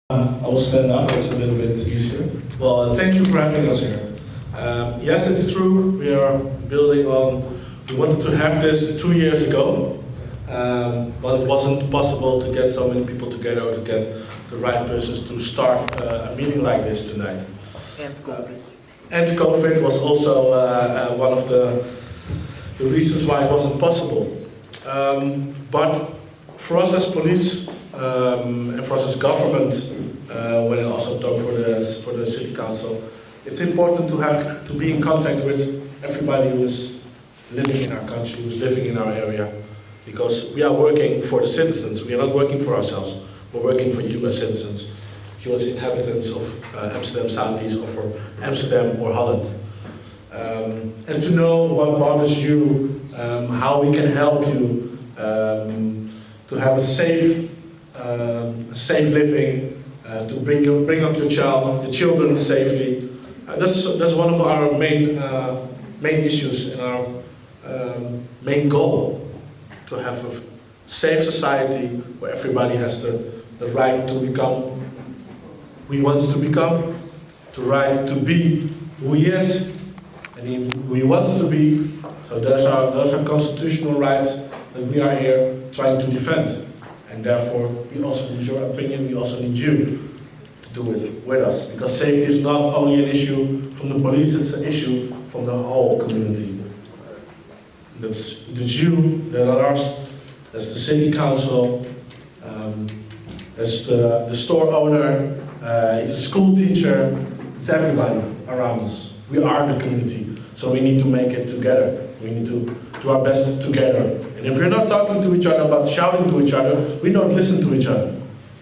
I will stand up, it's a little bit easier. Well, thank you for having us here. Yes, it's true, we are building on, we wanted to have this 2 years ago, but it wasn't possible to get so many people together or to get the right persons to start a meeting like this tonight. And COVID was also one of the reasons why it wasn't possible. But for us as police, and for us as government, when I also talk for the city council, it's important to be in contact with everybody who is living in our country, who is living in our area, because we are working for the citizens. We are not working for ourselves. We're working for you as citizens, you as inhabitants of Amsterdam South or for Amsterdam or Holland. And to know what bothers you, how we can help you to have a safe living, to bring up your children safely. That's one of our main issues and our main goal, to have a safe society where everybody has the right to become who he wants to become, the right to be who he is, and who he wants to be. So those are constitutional rights that we are here trying to defend. And therefore, we also need your opinion, we also need you to do it with us. Because safety is not only an issue from the police, it's an issue from the whole community. That's you, that are us, that's the city council, that's the store owner, it's a school teacher, it's everybody around us. We are the community, so we need to make it together. We need to do our best together. And if we're not talking to each other but shouting to each other, we don't listen to each other.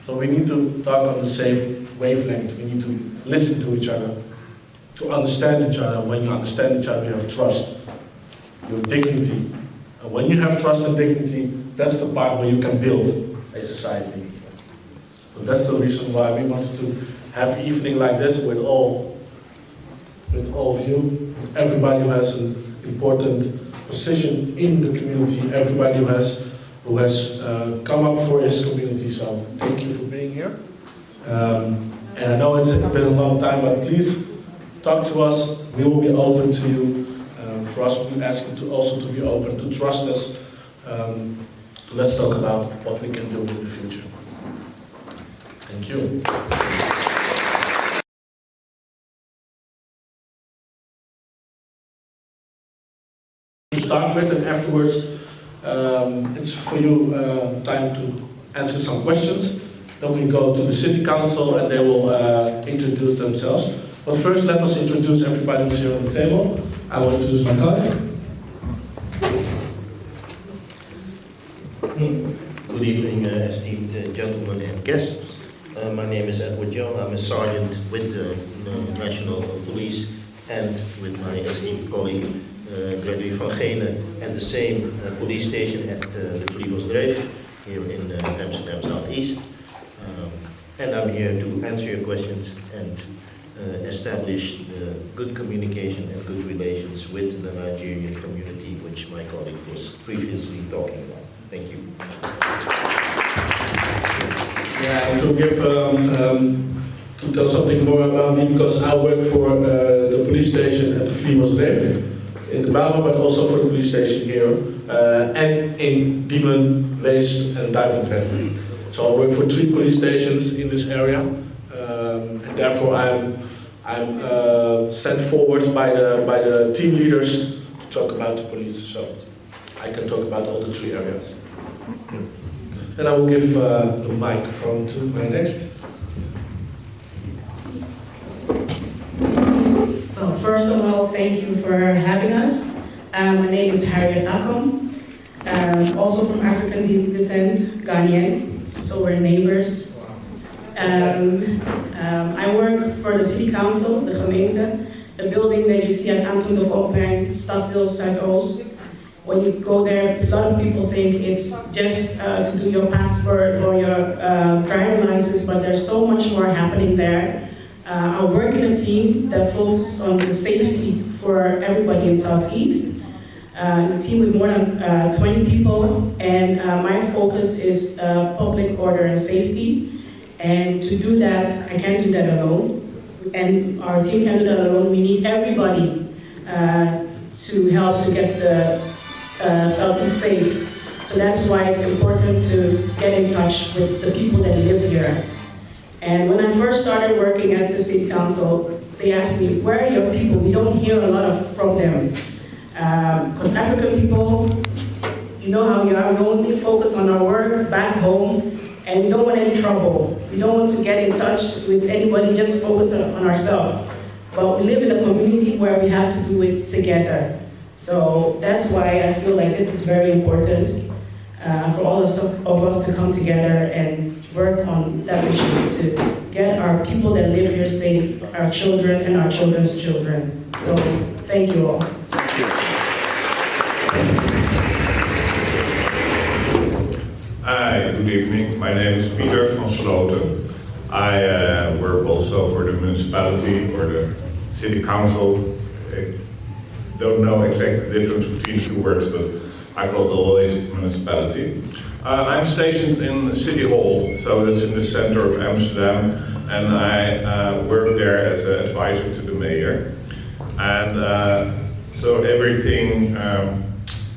So we need to talk on the same wavelength. We need to listen to each other, to understand each other. When you understand each other, you have trust, you have dignity. And when you have trust and dignity, that's the part where you can build a society. So that's the reason why we wanted to have an evening like this with all of you, everybody who has an important position in the community, everybody who has come up for his community. So thank you for being here. And I know it's been a long time, but please talk to us. We will be open to you. For us, we ask you to also to be open, to trust us. Let's talk about what we can do in the future. Thank you. Start with, and afterwards it's for you time to answer some questions. Then we go to the city council and they will introduce themselves. But first let us introduce everybody who's here on the table. I will introduce my colleague. Good evening, esteemed gentlemen and guests. My name is Edward Young. I'm a sergeant with the National Police and with my esteemed colleague Gregory van Genen and the same police station at the Vliegelsdreef here in Amsterdam Southeast. And I'm here to answer your questions and establish good communication and good relations with the Nigerian community, which my colleague was previously talking about. Thank you. Yeah, and to give to tell something more about me, because I work for the police station at the Vliegelsdreef in the Bouwen, but also for the police station here, and in Diemen, Weest and Duivendrecht. So I work for 3 police stations in this area, and therefore I'm sent forward by the team leaders to talk about the police. So I can talk about all the 3 areas. Then I will give the microphone to my next. Well, first of all, thank you for having us. My name is Harriet Akom, also from African descent, Ghanaian, so we're neighbors. I work for the city council, the gemeente, the building that you see at Anton de Kopijn, Stadsdeel Zuidoost. When you go there, a lot of people think it's just to do your passport or your driving license, but there's so much more happening there. I work in a team that focuses on the safety for everybody in Southeast. A team with more than 20 people, and my focus is public order and safety. And to do that, I can't do that alone. And our team can't do that alone. We need everybody to help to get the Southeast safe. So that's why it's important to get in touch with the people that live here. And when I first started working at the City Council, they asked me, where are your people? We don't hear a lot from them. Because African people, you know how we are, we only focus on our work back home, and we don't want any trouble. We don't want to get in touch with anybody, just focus on ourselves. But we live in a community where we have to do it together. So that's why I feel like this is very important for all of us to come together and work on that issue to get our people that live here safe, our children and our children's children. So thank you all. Hi, good evening. My name is Peter van Sloten. I work also for the municipality or the city council. I don't know exactly the difference between the two words, but I call it always municipality. I'm stationed in City Hall, so that's in the center of Amsterdam, and I work there as an advisor to the mayor. And so everything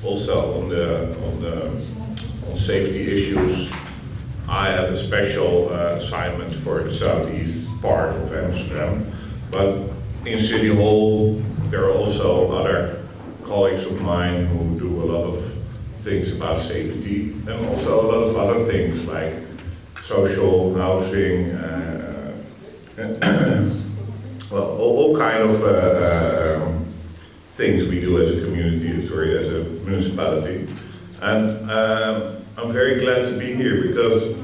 also on safety issues, I have a special assignment for the southeast part of Amsterdam. But in City Hall, there are also other colleagues of mine who do a lot of things about safety, and also a lot of other things like social housing, well, all kind of things we do as a community, sorry, as a municipality. And I'm very glad to be here because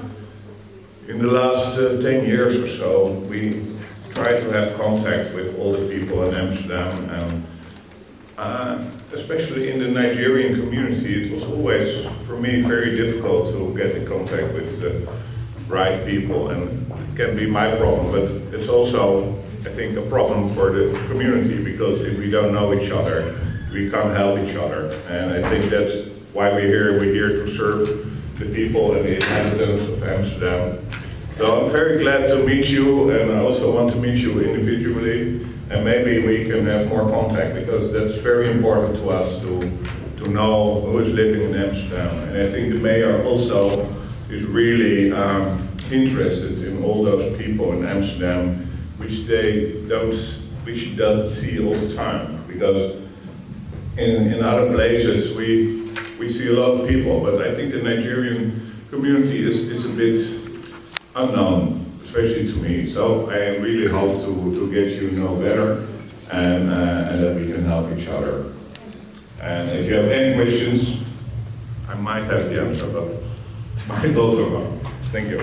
in the last 10 years or so, we tried to have contact with all the people in Amsterdam, and especially in the Nigerian community, it was always, for me, very difficult to get in contact with the right people, and it can be my problem, but it's also, I think, a problem for the community, because if we don't know each other, we can't help each other, and I think that's why we're here. We're here to serve the people and the inhabitants of Amsterdam. So I'm very glad to meet you, and I also want to meet you individually, and maybe we can have more contact, because that's very important to us to know who is living in Amsterdam. And I think the mayor also is really interested in all those people in Amsterdam, which he doesn't see all the time, because in other places we see a lot of people, but I think the Nigerian community is a bit unknown, especially to me. So I really hope to get you know better, and that we can help each other. And if you have any questions, I might have the answer, but might also not. Thank you.